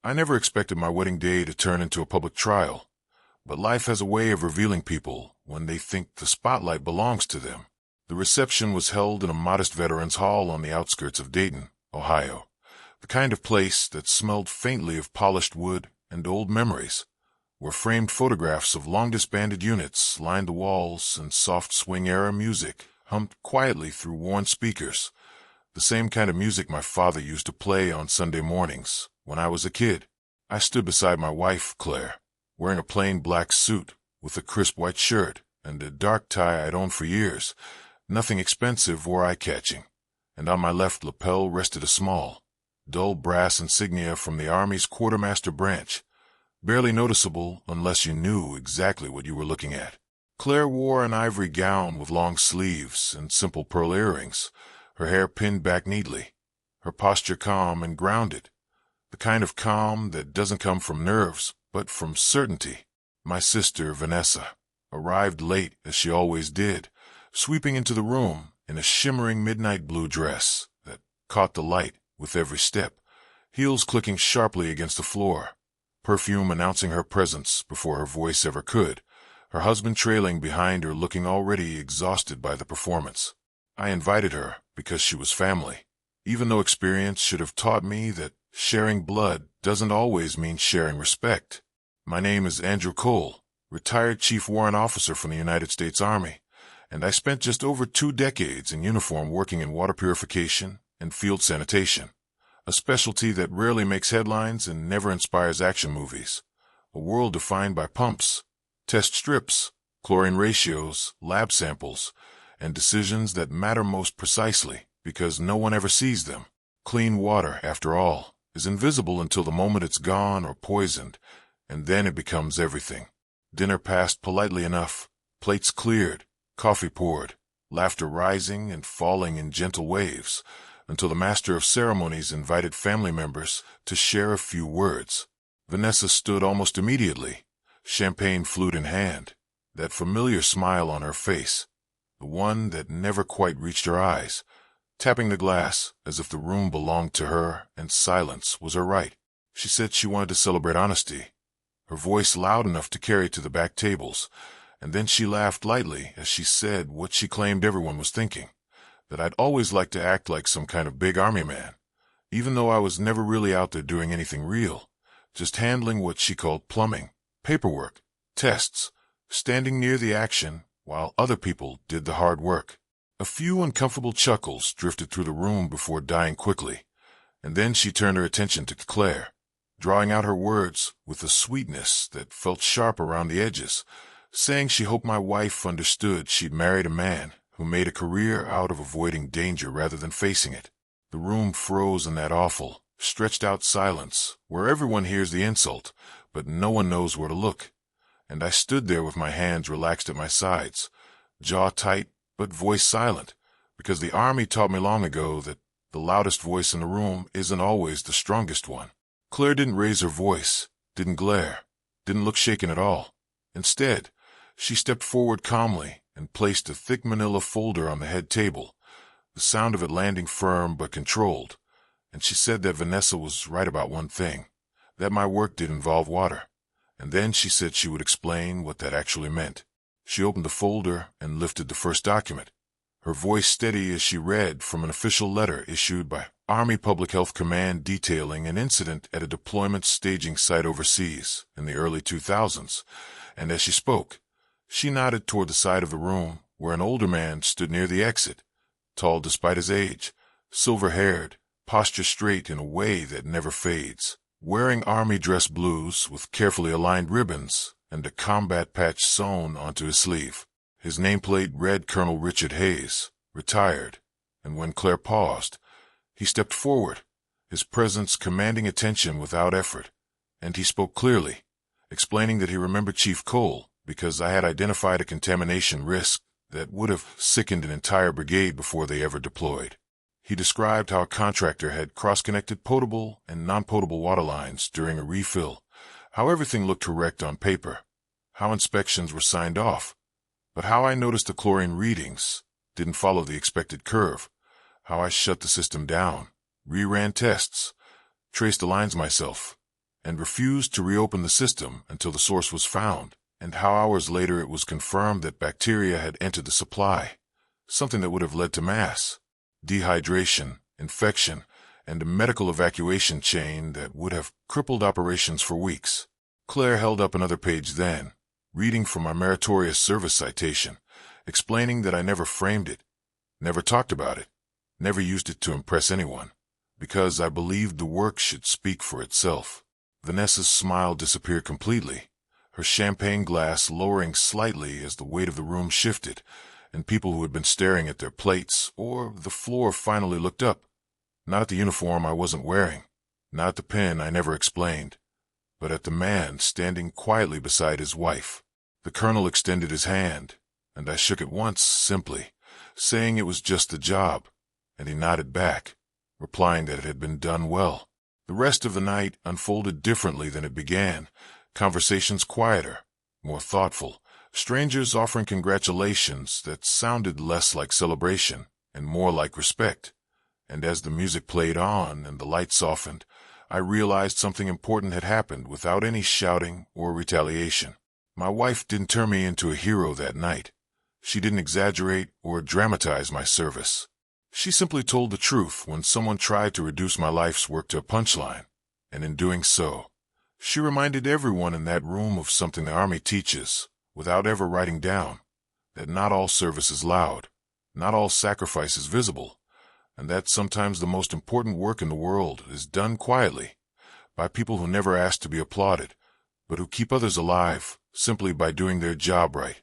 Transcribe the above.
I never expected my wedding day to turn into a public trial, but life has a way of revealing people when they think the spotlight belongs to them. The reception was held in a modest veterans hall on the outskirts of Dayton, Ohio, the kind of place that smelled faintly of polished wood and old memories, where framed photographs of long-disbanded units lined the walls and soft swing-era music hummed quietly through worn speakers, the same kind of music my father used to play on Sunday mornings when I was a kid. I stood beside my wife, Claire, wearing a plain black suit with a crisp white shirt and a dark tie I'd owned for years, nothing expensive or eye-catching, and on my left lapel rested a small, dull brass insignia from the Army's quartermaster branch, barely noticeable unless you knew exactly what you were looking at. Claire wore an ivory gown with long sleeves and simple pearl earrings, her hair pinned back neatly, her posture calm and grounded, the kind of calm that doesn't come from nerves, but from certainty. My sister, Vanessa, arrived late as she always did, sweeping into the room in a shimmering midnight blue dress that caught the light with every step, heels clicking sharply against the floor, perfume announcing her presence before her voice ever could, her husband trailing behind her looking already exhausted by the performance. I invited her because she was family, even though experience should have taught me that sharing blood doesn't always mean sharing respect. My name is Andrew Cole, retired Chief Warrant Officer from the United States Army, and I spent just over 2 decades in uniform working in water purification and field sanitation, a specialty that rarely makes headlines and never inspires action movies, a world defined by pumps, test strips, chlorine ratios, lab samples, and decisions that matter most precisely because no one ever sees them. Clean water, after all, is invisible until the moment it's gone or poisoned, and then it becomes everything. Dinner passed politely enough, plates cleared, coffee poured, laughter rising and falling in gentle waves, until the master of ceremonies invited family members to share a few words. Vanessa stood almost immediately, champagne flute in hand, that familiar smile on her face, the one that never quite reached her eyes, tapping the glass as if the room belonged to her and silence was her right. She said she wanted to celebrate honesty, her voice loud enough to carry to the back tables, and then she laughed lightly as she said what she claimed everyone was thinking, that I'd always liked to act like some kind of big army man, even though I was never really out there doing anything real, just handling what she called plumbing, paperwork, tests, standing near the action while other people did the hard work. A few uncomfortable chuckles drifted through the room before dying quickly, and then she turned her attention to Claire, drawing out her words with a sweetness that felt sharp around the edges, saying she hoped my wife understood she'd married a man who made a career out of avoiding danger rather than facing it. The room froze in that awful, stretched-out silence where everyone hears the insult, but no one knows where to look, and I stood there with my hands relaxed at my sides, jaw tight but voice silent, because the Army taught me long ago that the loudest voice in the room isn't always the strongest one. Claire didn't raise her voice, didn't glare, didn't look shaken at all. Instead, she stepped forward calmly and placed a thick manila folder on the head table, the sound of it landing firm but controlled, and she said that Vanessa was right about one thing, that my work did involve water, and then she said she would explain what that actually meant. She opened the folder and lifted the first document, her voice steady as she read from an official letter issued by Army Public Health Command detailing an incident at a deployment staging site overseas in the early 2000s, and as she spoke, she nodded toward the side of the room where an older man stood near the exit, tall despite his age, silver-haired, posture straight in a way that never fades, wearing army dress blues with carefully aligned ribbons and a combat patch sewn onto his sleeve. His nameplate read Colonel Richard Hayes, retired, and when Claire paused, he stepped forward, his presence commanding attention without effort, and he spoke clearly, explaining that he remembered Chief Cole because I had identified a contamination risk that would have sickened an entire brigade before they ever deployed. He described how a contractor had cross-connected potable and non-potable water lines during a refill, how everything looked correct on paper, how inspections were signed off, but how I noticed the chlorine readings didn't follow the expected curve, how I shut the system down, reran tests, traced the lines myself, and refused to reopen the system until the source was found, and how hours later it was confirmed that bacteria had entered the supply, something that would have led to mass dehydration, infection, and a medical evacuation chain that would have crippled operations for weeks. Claire held up another page then, reading from my meritorious service citation, explaining that I never framed it, never talked about it, never used it to impress anyone, because I believed the work should speak for itself. Vanessa's smile disappeared completely, her champagne glass lowering slightly as the weight of the room shifted, and people who had been staring at their plates or the floor finally looked up, not at the uniform I wasn't wearing, not at the pen I never explained, but at the man standing quietly beside his wife. The colonel extended his hand, and I shook it once simply, saying it was just the job, and he nodded back, replying that it had been done well. The rest of the night unfolded differently than it began, conversations quieter, more thoughtful, strangers offering congratulations that sounded less like celebration and more like respect. And as the music played on and the light softened, I realized something important had happened without any shouting or retaliation. My wife didn't turn me into a hero that night. She didn't exaggerate or dramatize my service. She simply told the truth when someone tried to reduce my life's work to a punchline, and in doing so, she reminded everyone in that room of something the Army teaches, without ever writing down, that not all service is loud, not all sacrifice is visible, and that sometimes the most important work in the world is done quietly, by people who never ask to be applauded, but who keep others alive simply by doing their job right.